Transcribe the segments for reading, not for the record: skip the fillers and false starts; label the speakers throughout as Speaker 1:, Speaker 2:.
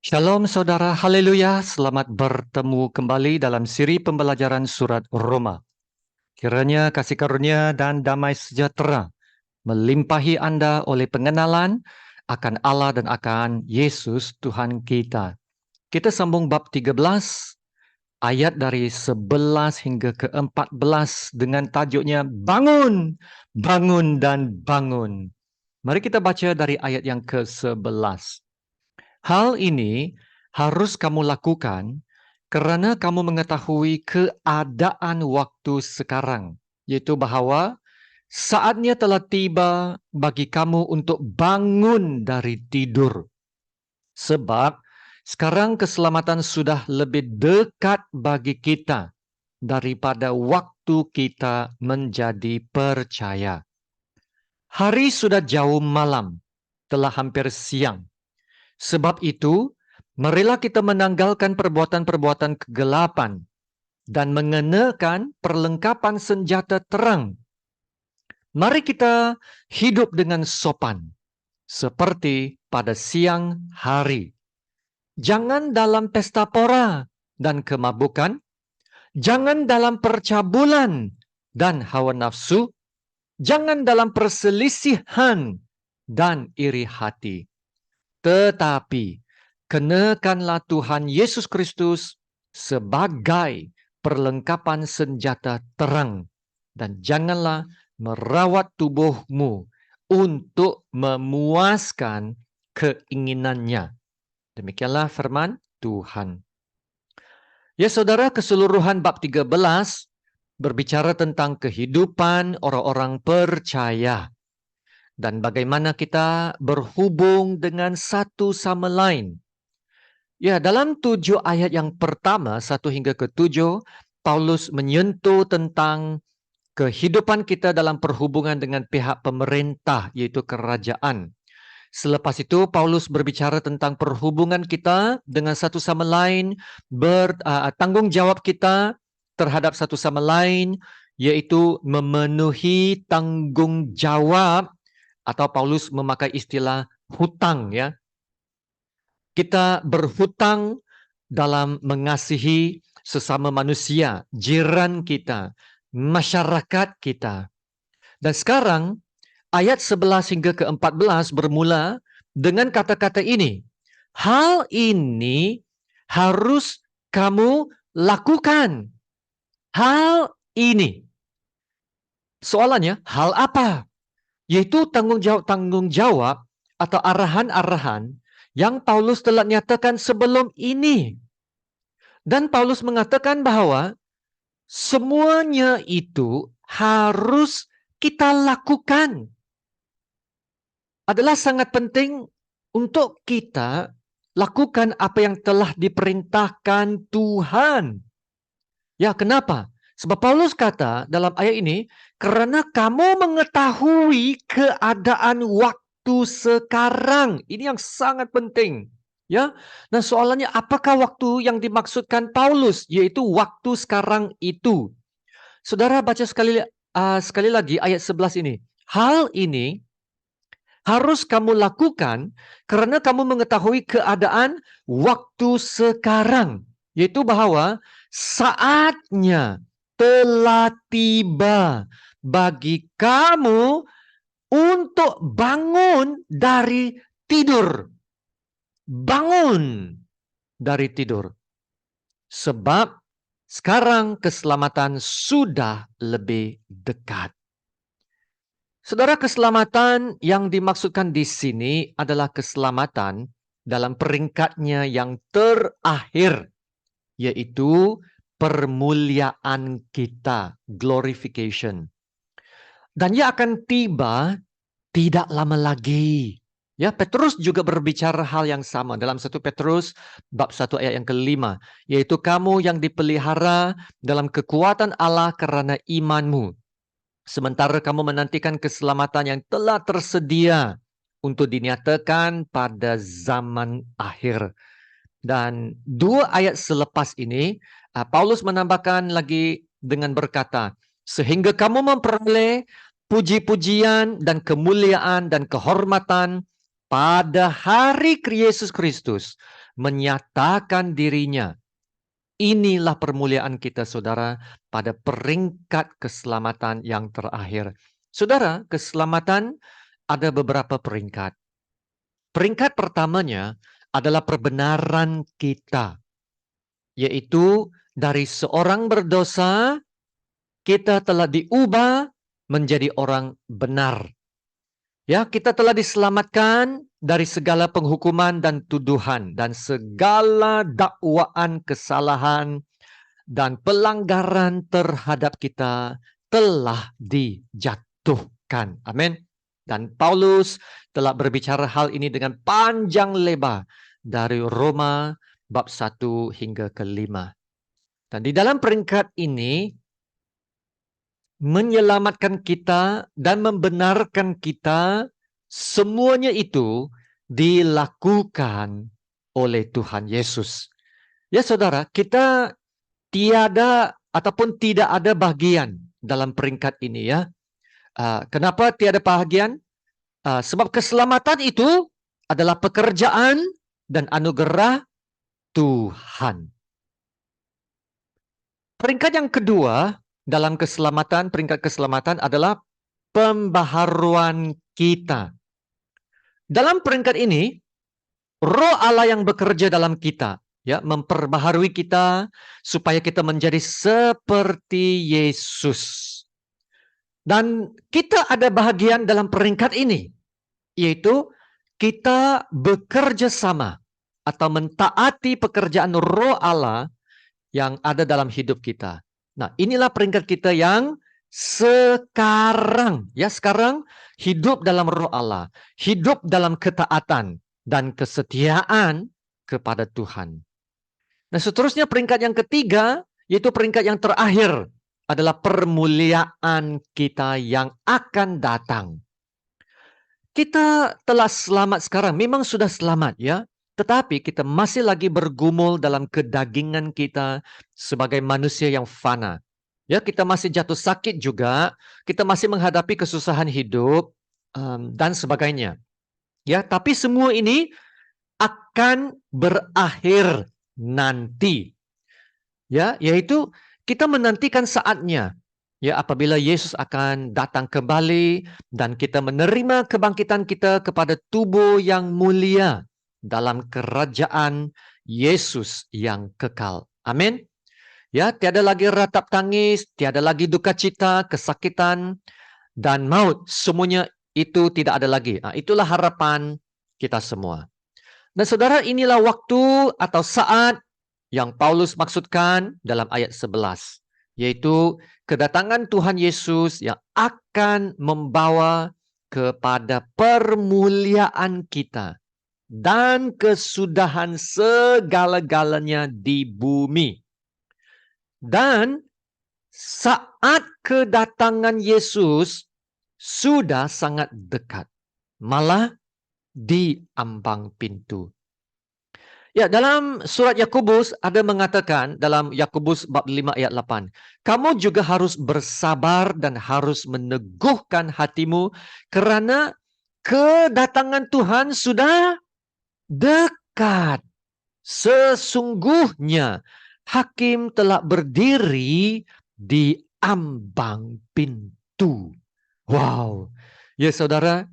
Speaker 1: Shalom saudara, haleluya, selamat bertemu kembali dalam siri pembelajaran surat Roma. Kiranya kasih karunia dan damai sejahtera melimpahi Anda oleh pengenalan akan Allah dan akan Yesus Tuhan kita. Kita sambung bab 13, ayat dari 11 hingga ke-14 dengan tajuknya Bangun, Bangun dan Bangun. Mari kita baca dari ayat yang ke-11. Hal ini harus kamu lakukan kerana kamu mengetahui keadaan waktu sekarang, yaitu bahawa saatnya telah tiba bagi kamu untuk bangun dari tidur. Sebab sekarang keselamatan sudah lebih dekat bagi kita daripada waktu kita menjadi percaya. Hari sudah jauh malam, telah hampir siang. Sebab itu, marilah kita menanggalkan perbuatan-perbuatan kegelapan dan mengenakan perlengkapan senjata terang. Mari kita hidup dengan sopan, seperti pada siang hari. Jangan dalam pesta pora dan kemabukan, jangan dalam percabulan dan hawa nafsu, jangan dalam perselisihan dan iri hati. Tetapi kenakanlah Tuhan Yesus Kristus sebagai perlengkapan senjata terang, dan janganlah merawat tubuhmu untuk memuaskan keinginannya. Demikianlah firman Tuhan. Ya saudara, keseluruhan bab 13 berbicara tentang kehidupan orang-orang percaya dan bagaimana kita berhubung dengan satu sama lain. Ya, dalam 7 ayat yang pertama, 1 hingga ke-7, Paulus menyentuh tentang kehidupan kita dalam perhubungan dengan pihak pemerintah, yaitu kerajaan. Selepas itu, Paulus berbicara tentang perhubungan kita dengan satu sama lain, tanggung jawab kita terhadap satu sama lain, yaitu memenuhi tanggung jawab, atau Paulus memakai istilah hutang, ya. Kita berhutang dalam mengasihi sesama manusia, jiran kita, masyarakat kita. Dan sekarang ayat 11 hingga ke-14 bermula dengan kata-kata ini. Hal ini harus kamu lakukan. Hal ini. Soalannya, hal apa? Yaitu tanggung jawab atau arahan-arahan yang Paulus telah nyatakan sebelum ini. Dan Paulus mengatakan bahwa semuanya itu harus kita lakukan. Adalah sangat penting untuk kita lakukan apa yang telah diperintahkan Tuhan. Ya, kenapa? Sebab Paulus kata dalam ayat ini, kerana kamu mengetahui keadaan waktu sekarang. Ini yang sangat penting. Ya, dan soalannya apakah waktu yang dimaksudkan Paulus, yaitu waktu sekarang itu. Saudara baca sekali lagi ayat 11 ini. Hal ini harus kamu lakukan kerana kamu mengetahui keadaan waktu sekarang. Yaitu bahwa saatnya telah tiba bagi kamu untuk bangun dari tidur. Bangun dari tidur. Sebab sekarang keselamatan sudah lebih dekat. Saudara, keselamatan yang dimaksudkan di sini adalah keselamatan dalam peringkatnya yang terakhir, yaitu permuliaan kita, glorification. Dan ia akan tiba tidak lama lagi. Ya, Petrus juga berbicara hal yang sama dalam 1 Petrus bab 1 ayat yang ke-5, yaitu kamu yang dipelihara dalam kekuatan Allah kerana imanmu. Sementara kamu menantikan keselamatan yang telah tersedia untuk dinyatakan pada zaman akhir. Dan 2 ayat selepas ini, Paulus menambahkan lagi dengan berkata, sehingga kamu memperoleh puji-pujian dan kemuliaan dan kehormatan pada hari Yesus Kristus. menyatakan dirinya. Inilah permuliaan kita, saudara, pada peringkat keselamatan yang terakhir. Saudara, keselamatan ada beberapa peringkat. Peringkat pertamanya adalah perbenaran kita, yaitu dari seorang berdosa, kita telah diubah menjadi orang benar. Ya, kita telah diselamatkan dari segala penghukuman dan tuduhan dan segala dakwaan kesalahan dan pelanggaran terhadap kita telah dijatuhkan. Amin. Dan Paulus telah berbicara hal ini dengan panjang lebar dari Roma bab 1 hingga ke-5. Dan di dalam peringkat ini menyelamatkan kita dan membenarkan kita, semuanya itu dilakukan oleh Tuhan Yesus. Ya saudara, kita tiada ataupun tidak ada bagian dalam peringkat ini ya. Kenapa tiada bagian? Sebab keselamatan itu adalah pekerjaan dan anugerah Tuhan. Peringkat yang kedua dalam keselamatan, peringkat keselamatan adalah pembaharuan kita. Dalam peringkat ini, Roh Allah yang bekerja dalam kita, ya, memperbaharui kita supaya kita menjadi seperti Yesus. Dan kita ada bahagian dalam peringkat ini, yaitu kita bekerja sama atau mentaati pekerjaan Roh Allah yang ada dalam hidup kita. Nah, inilah peringkat kita yang sekarang. Ya, sekarang hidup dalam Roh Allah, hidup dalam ketaatan dan kesetiaan kepada Tuhan. Nah, seterusnya peringkat yang ketiga, yaitu peringkat yang terakhir, adalah permuliaan kita yang akan datang. Kita telah selamat sekarang, memang sudah selamat ya. Tetapi kita masih lagi bergumul dalam kedagingan kita sebagai manusia yang fana. Ya, kita masih jatuh sakit juga, kita masih menghadapi kesusahan hidup dan sebagainya. Ya, tapi semua ini akan berakhir nanti. Ya, yaitu kita menantikan saatnya. Ya, apabila Yesus akan datang kembali dan kita menerima kebangkitan kita kepada tubuh yang mulia dalam kerajaan Yesus yang kekal. Amin. Ya, tiada lagi ratap tangis, tiada lagi duka cita, kesakitan, dan maut. Semuanya itu tidak ada lagi. Nah, itulah harapan kita semua. Dan saudara, inilah waktu atau saat yang Paulus maksudkan dalam ayat 11. Yaitu kedatangan Tuhan Yesus yang akan membawa kepada permuliaan kita dan kesudahan segala-galanya di bumi. Dan saat kedatangan Yesus sudah sangat dekat, malah di ambang pintu. Ya, dalam surat Yakobus ada mengatakan dalam Yakobus bab 5 ayat 8, kamu juga harus bersabar dan harus meneguhkan hatimu kerana kedatangan Tuhan sudah dekat. Sesungguhnya hakim telah berdiri di ambang pintu. Wow. Ya saudara,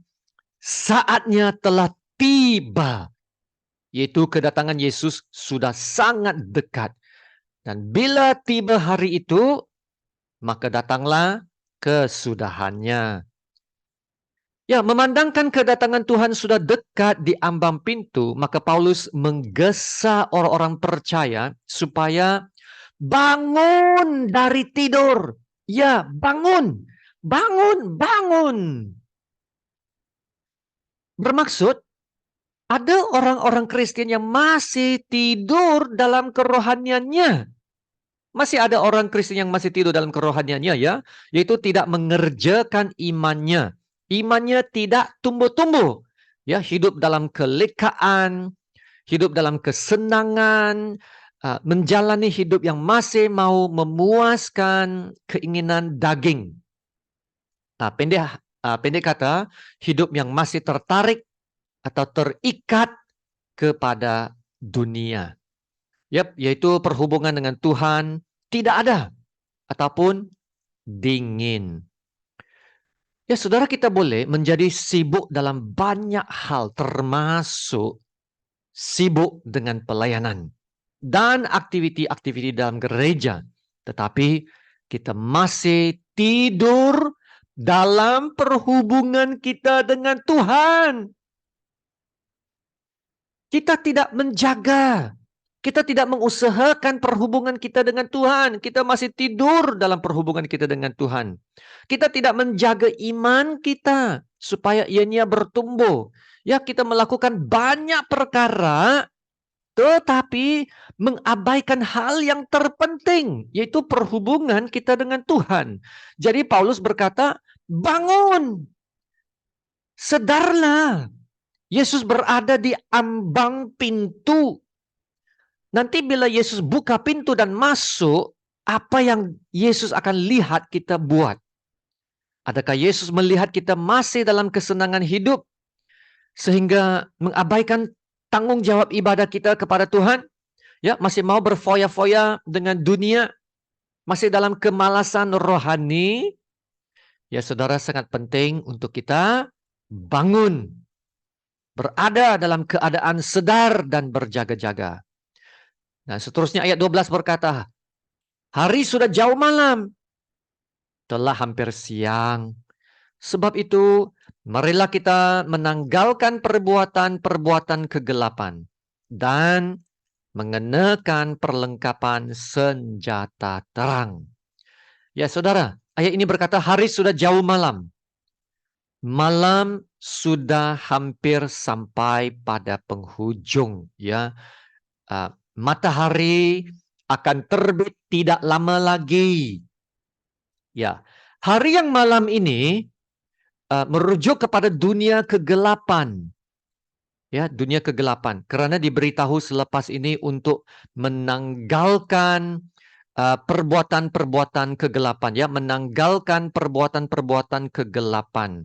Speaker 1: saatnya telah tiba. Yaitu kedatangan Yesus sudah sangat dekat. Dan bila tiba hari itu, maka datanglah kesudahannya. Ya, memandangkan kedatangan Tuhan sudah dekat di ambang pintu, maka Paulus menggesa orang-orang percaya supaya bangun dari tidur. Ya, bangun. Bangun, bangun. Bermaksud, ada orang-orang Kristen yang masih tidur dalam kerohaniannya. Masih ada orang Kristen yang masih tidur dalam kerohaniannya ya. Yaitu tidak mengerjakan imannya. Imannya tidak tumbuh-tumbuh. Ya, hidup dalam kelekaan, hidup dalam kesenangan, menjalani hidup yang masih mau memuaskan keinginan daging. Pendek kata, hidup yang masih tertarik atau terikat kepada dunia. Yaitu perhubungan dengan Tuhan tidak ada ataupun dingin. Ya, saudara, kita boleh menjadi sibuk dalam banyak hal, termasuk sibuk dengan pelayanan dan aktiviti-aktiviti dalam gereja. Tetapi kita masih tidur dalam perhubungan kita dengan Tuhan. Kita tidak menjaga. Kita tidak mengusahakan perhubungan kita dengan Tuhan. Kita masih tidur dalam perhubungan kita dengan Tuhan. Kita tidak menjaga iman kita supaya ianya bertumbuh. Ya, kita melakukan banyak perkara tetapi mengabaikan hal yang terpenting, yaitu perhubungan kita dengan Tuhan. Jadi Paulus berkata, bangun, sedarlah. Yesus berada di ambang pintu. Nanti bila Yesus buka pintu dan masuk, apa yang Yesus akan lihat kita buat? Adakah Yesus melihat kita masih dalam kesenangan hidup sehingga mengabaikan tanggung jawab ibadah kita kepada Tuhan? Ya, masih mau berfoya-foya dengan dunia, masih dalam kemalasan rohani? Ya, saudara, sangat penting untuk kita bangun, berada dalam keadaan sedar dan berjaga-jaga. Nah, seterusnya ayat 12 berkata, hari sudah jauh malam, telah hampir siang. Sebab itu, marilah kita menanggalkan perbuatan-perbuatan kegelapan dan mengenakan perlengkapan senjata terang. Ya, saudara, ayat ini berkata hari sudah jauh malam. Malam sudah hampir sampai pada penghujung, ya. Matahari akan terbit tidak lama lagi. Ya, hari yang malam ini merujuk kepada dunia kegelapan. Ya, dunia kegelapan. Karena diberitahu selepas ini untuk menanggalkan perbuatan-perbuatan kegelapan, ya, menanggalkan perbuatan-perbuatan kegelapan.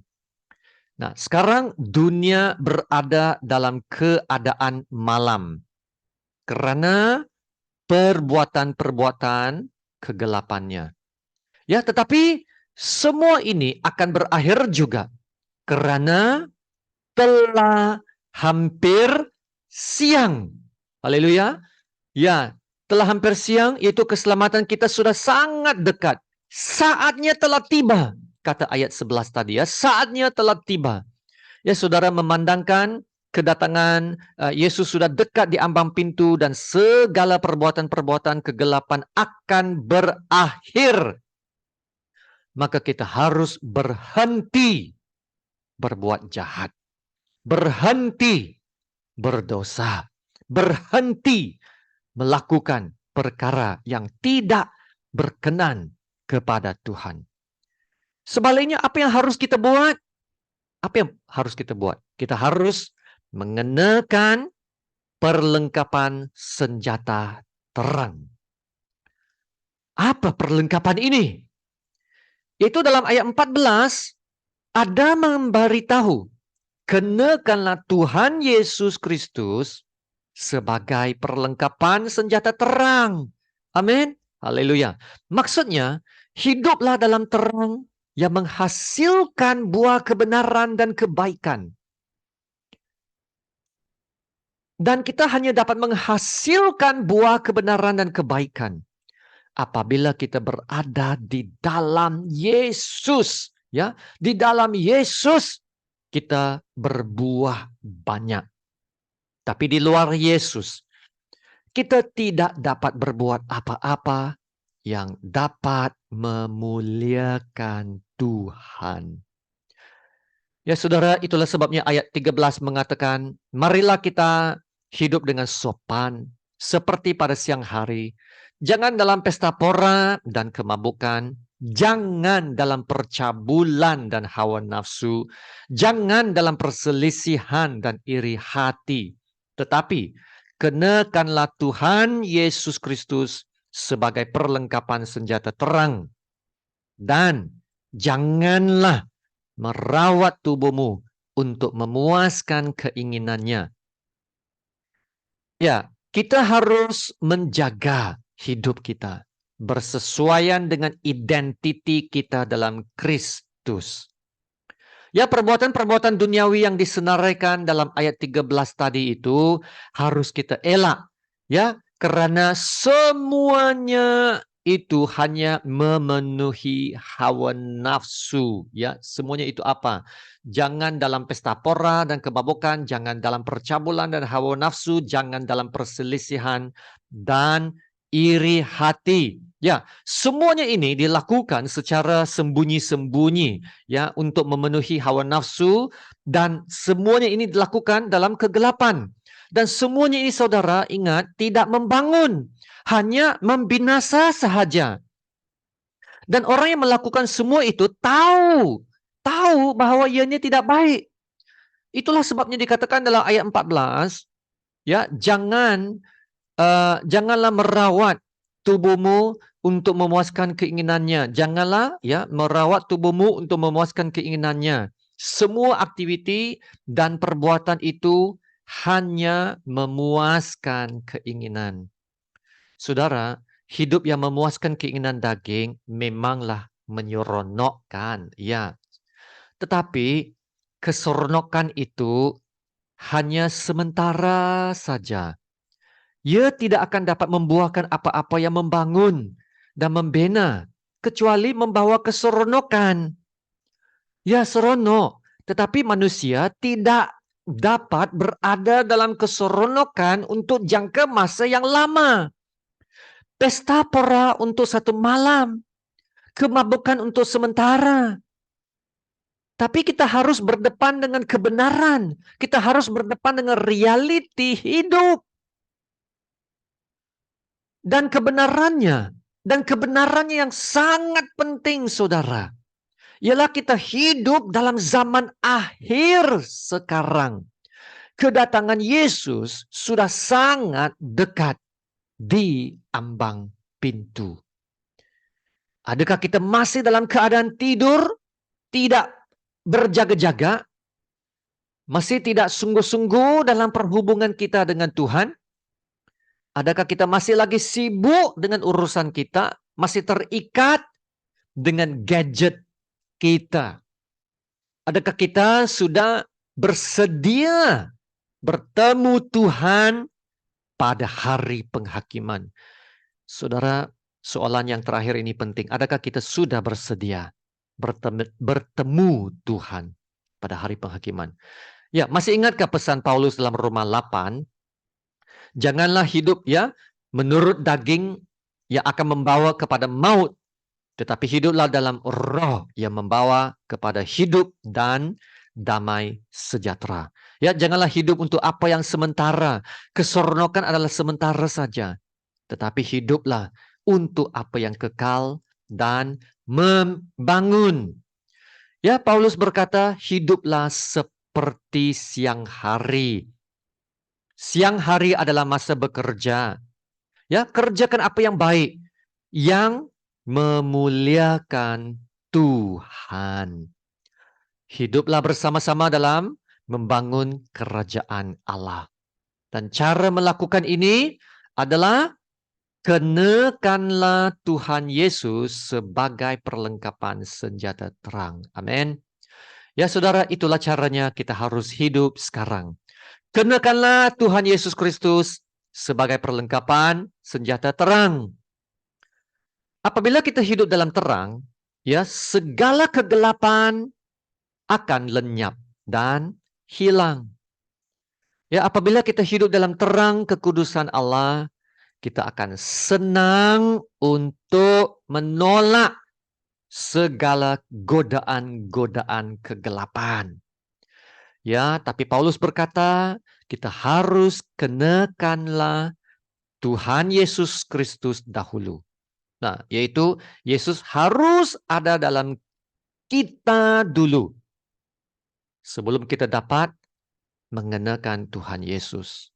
Speaker 1: Nah, sekarang dunia berada dalam keadaan malam karena perbuatan-perbuatan kegelapannya. Ya, tetapi semua ini akan berakhir juga karena telah hampir siang. Haleluya. Ya, telah hampir siang, yaitu keselamatan kita sudah sangat dekat. Saatnya telah tiba. Kata ayat 11 tadi, ya, saatnya telah tiba. Ya, saudara, memandangkan kedatangan Yesus sudah dekat di ambang pintu dan segala perbuatan-perbuatan kegelapan akan berakhir. Maka kita harus berhenti berbuat jahat. Berhenti berdosa. Berhenti melakukan perkara yang tidak berkenan kepada Tuhan. Sebaliknya, apa yang harus kita buat? Apa yang harus kita buat? Kita harus mengenakan perlengkapan senjata terang. Apa perlengkapan ini? Itu dalam ayat 14 ada memberitahu, kenakanlah Tuhan Yesus Kristus sebagai perlengkapan senjata terang. Amin. Haleluya. Maksudnya, hiduplah dalam terang yang menghasilkan buah kebenaran dan kebaikan. Dan kita hanya dapat menghasilkan buah kebenaran dan kebaikan apabila kita berada di dalam Yesus. Ya, di dalam Yesus kita berbuah banyak. Tapi di luar Yesus, kita tidak dapat berbuat apa-apa yang dapat memuliakan Tuhan. Ya, saudara, itulah sebabnya ayat 13 mengatakan, marilah kita hidup dengan sopan, seperti pada siang hari. Jangan dalam pesta pora dan kemabukan. Jangan dalam percabulan dan hawa nafsu. Jangan dalam perselisihan dan iri hati. Tetapi, kenakanlah Tuhan Yesus Kristus sebagai perlengkapan senjata terang. Dan janganlah merawat tubuhmu untuk memuaskan keinginannya. Ya, kita harus menjaga hidup kita bersesuaian dengan identiti kita dalam Kristus. Ya, perbuatan-perbuatan duniawi yang disenaraikan dalam ayat 13 tadi itu harus kita elak. Ya, karena semuanya itu hanya memenuhi hawa nafsu. Ya, semuanya itu apa? Jangan dalam pesta pora dan kebabokan, jangan dalam percabulan dan hawa nafsu, jangan dalam perselisihan dan iri hati. Ya, semuanya ini dilakukan secara sembunyi-sembunyi ya untuk memenuhi hawa nafsu, dan semuanya ini dilakukan dalam kegelapan. Dan semuanya ini saudara ingat tidak membangun, hanya membinasa sahaja. Dan orang yang melakukan semua itu tahu bahwa ianya tidak baik. Itulah sebabnya dikatakan dalam ayat 14, ya, janganlah merawat tubuhmu untuk memuaskan keinginannya. Janganlah ya merawat tubuhmu untuk memuaskan keinginannya. Semua aktiviti dan perbuatan itu hanya memuaskan keinginan. Saudara, hidup yang memuaskan keinginan daging memanglah menyeronokkan, ya. Tetapi keseronokan itu hanya sementara saja. Ia tidak akan dapat membuahkan apa-apa yang membangun dan membina, kecuali membawa keseronokan. Ya, seronok. Tetapi manusia tidak dapat berada dalam keseronokan untuk jangka masa yang lama. Pesta pora untuk satu malam, kemabukan untuk sementara. Tapi kita harus berdepan dengan kebenaran. Kita harus berdepan dengan realiti hidup. Dan kebenarannya yang sangat penting, saudara, ialah kita hidup dalam zaman akhir sekarang. Kedatangan Yesus sudah sangat dekat di ambang pintu. Adakah kita masih dalam keadaan tidur, tidak berjaga-jaga, masih tidak sungguh-sungguh dalam perhubungan kita dengan Tuhan? Adakah kita masih lagi sibuk dengan urusan kita, masih terikat dengan gadget kita? Adakah kita sudah bersedia bertemu Tuhan pada hari penghakiman? Saudara, soalan yang terakhir ini penting. Adakah kita sudah bersedia bertemu Tuhan pada hari penghakiman? Ya, masih ingatkah pesan Paulus dalam Roma 8? Janganlah hidup ya menurut daging yang akan membawa kepada maut, tetapi hiduplah dalam roh yang membawa kepada hidup dan damai sejahtera. Ya, janganlah hidup untuk apa yang sementara. Keseronokan adalah sementara saja. Tetapi hiduplah untuk apa yang kekal dan membangun. Ya, Paulus berkata, hiduplah seperti siang hari. Siang hari adalah masa bekerja. Ya, kerjakan apa yang baik, yang memuliakan Tuhan. Hiduplah bersama-sama dalam membangun kerajaan Allah. Dan cara melakukan ini adalah kenakanlah Tuhan Yesus sebagai perlengkapan senjata terang. Amin. Ya saudara, itulah caranya kita harus hidup sekarang. Kenakanlah Tuhan Yesus Kristus sebagai perlengkapan senjata terang. Apabila kita hidup dalam terang, ya segala kegelapan akan lenyap dan hilang. Ya, apabila kita hidup dalam terang kekudusan Allah, kita akan senang untuk menolak segala godaan-godaan kegelapan. Ya, tapi Paulus berkata, kita harus kenakanlah Tuhan Yesus Kristus dahulu. Nah, yaitu Yesus harus ada dalam kita dulu sebelum kita dapat mengenakan Tuhan Yesus.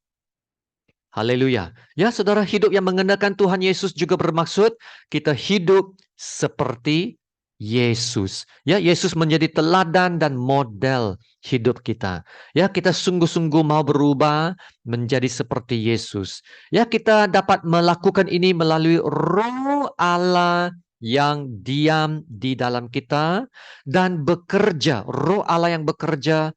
Speaker 1: Haleluya. Ya, saudara, hidup yang mengenakan Tuhan Yesus juga bermaksud kita hidup seperti Yesus. Ya, Yesus menjadi teladan dan model hidup kita. Ya, kita sungguh-sungguh mau berubah menjadi seperti Yesus. Ya, kita dapat melakukan ini melalui Roh Allah yang diam di dalam kita dan bekerja. Roh Allah yang bekerja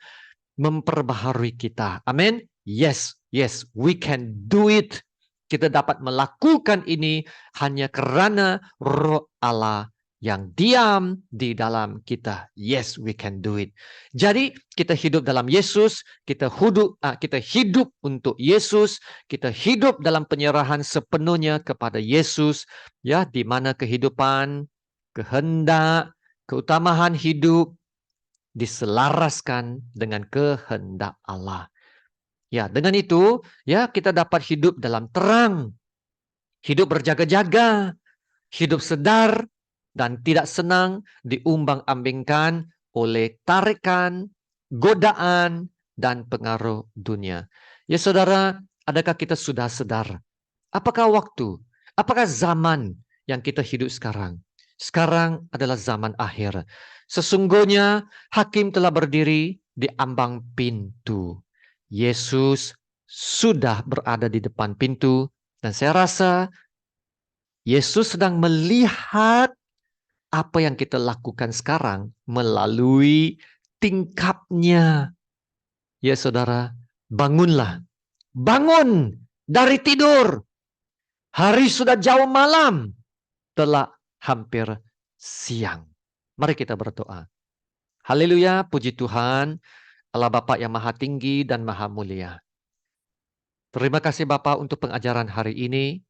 Speaker 1: memperbaharui kita. Amin. Yes, yes, we can do it. Kita dapat melakukan ini hanya karena Roh Allah yang diam di dalam kita. Yes, we can do it. Jadi kita hidup dalam Yesus, kita hidup untuk Yesus, kita hidup dalam penyerahan sepenuhnya kepada Yesus, ya, di mana kehidupan, kehendak, keutamaan hidup diselaraskan dengan kehendak Allah. Ya, dengan itu, ya, kita dapat hidup dalam terang, hidup berjaga-jaga, hidup sedar, dan tidak senang diumbang-ambingkan oleh tarikan, godaan, dan pengaruh dunia. Ya, saudara, adakah kita sudah sadar? Apakah waktu, apakah zaman yang kita hidup sekarang? Sekarang adalah zaman akhir. Sesungguhnya hakim telah berdiri di ambang pintu. Yesus sudah berada di depan pintu dan saya rasa Yesus sedang melihat apa yang kita lakukan sekarang melalui tingkapnya. Ya saudara, bangunlah. Bangun dari tidur. Hari sudah jauh malam. Telah hampir siang. Mari kita berdoa. Haleluya, puji Tuhan, Allah Bapa yang Maha Tinggi dan Maha Mulia. Terima kasih Bapa untuk pengajaran hari ini.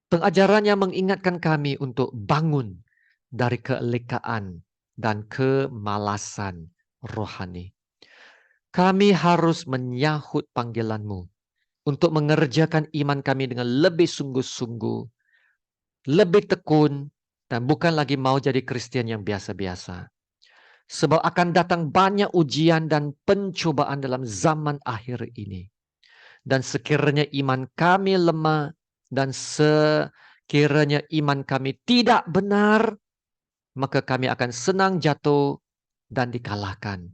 Speaker 1: Pengajaran yang mengingatkan kami untuk bangun dari keelekaan dan kemalasan rohani. Kami harus menyahut panggilan-Mu untuk mengerjakan iman kami dengan lebih sungguh-sungguh, lebih tekun, dan bukan lagi mau jadi Kristen yang biasa-biasa. Sebab akan datang banyak ujian dan pencobaan dalam zaman akhir ini. Dan sekiranya iman kami lemah, dan sekiranya iman kami tidak benar, maka kami akan senang jatuh dan dikalahkan.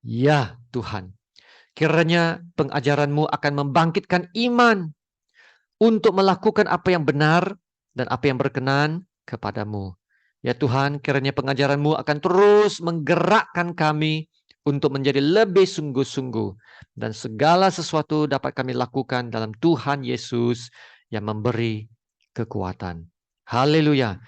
Speaker 1: Ya Tuhan, kiranya pengajaran-Mu akan membangkitkan iman untuk melakukan apa yang benar dan apa yang berkenan kepadamu. Ya Tuhan, kiranya pengajaran-Mu akan terus menggerakkan kami untuk menjadi lebih sungguh-sungguh. Dan segala sesuatu dapat kami lakukan dalam Tuhan Yesus yang memberi kekuatan. Haleluya.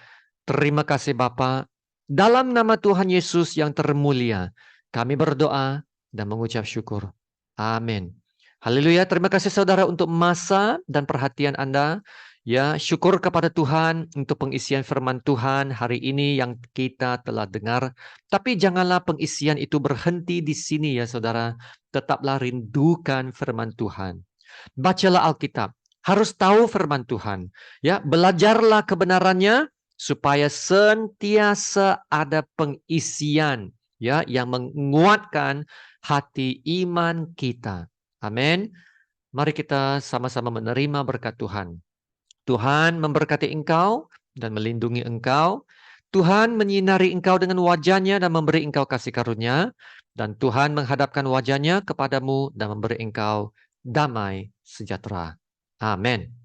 Speaker 1: Terima kasih Bapa. Dalam nama Tuhan Yesus yang termulia, kami berdoa dan mengucap syukur. Amin. Haleluya, terima kasih saudara untuk masa dan perhatian Anda. Ya, syukur kepada Tuhan untuk pengisian firman Tuhan hari ini yang kita telah dengar. Tapi janganlah pengisian itu berhenti di sini ya saudara. Tetaplah rindukan firman Tuhan. Bacalah Alkitab, harus tahu firman Tuhan. Ya, belajarlah kebenarannya supaya sentiasa ada pengisian ya yang menguatkan hati iman kita. Amin. Mari kita sama-sama menerima berkat Tuhan. Tuhan memberkati engkau dan melindungi engkau. Tuhan menyinari engkau dengan wajah-Nya dan memberi engkau kasih karunia. Dan Tuhan menghadapkan wajah-Nya kepadamu dan memberi engkau damai sejahtera. Amin.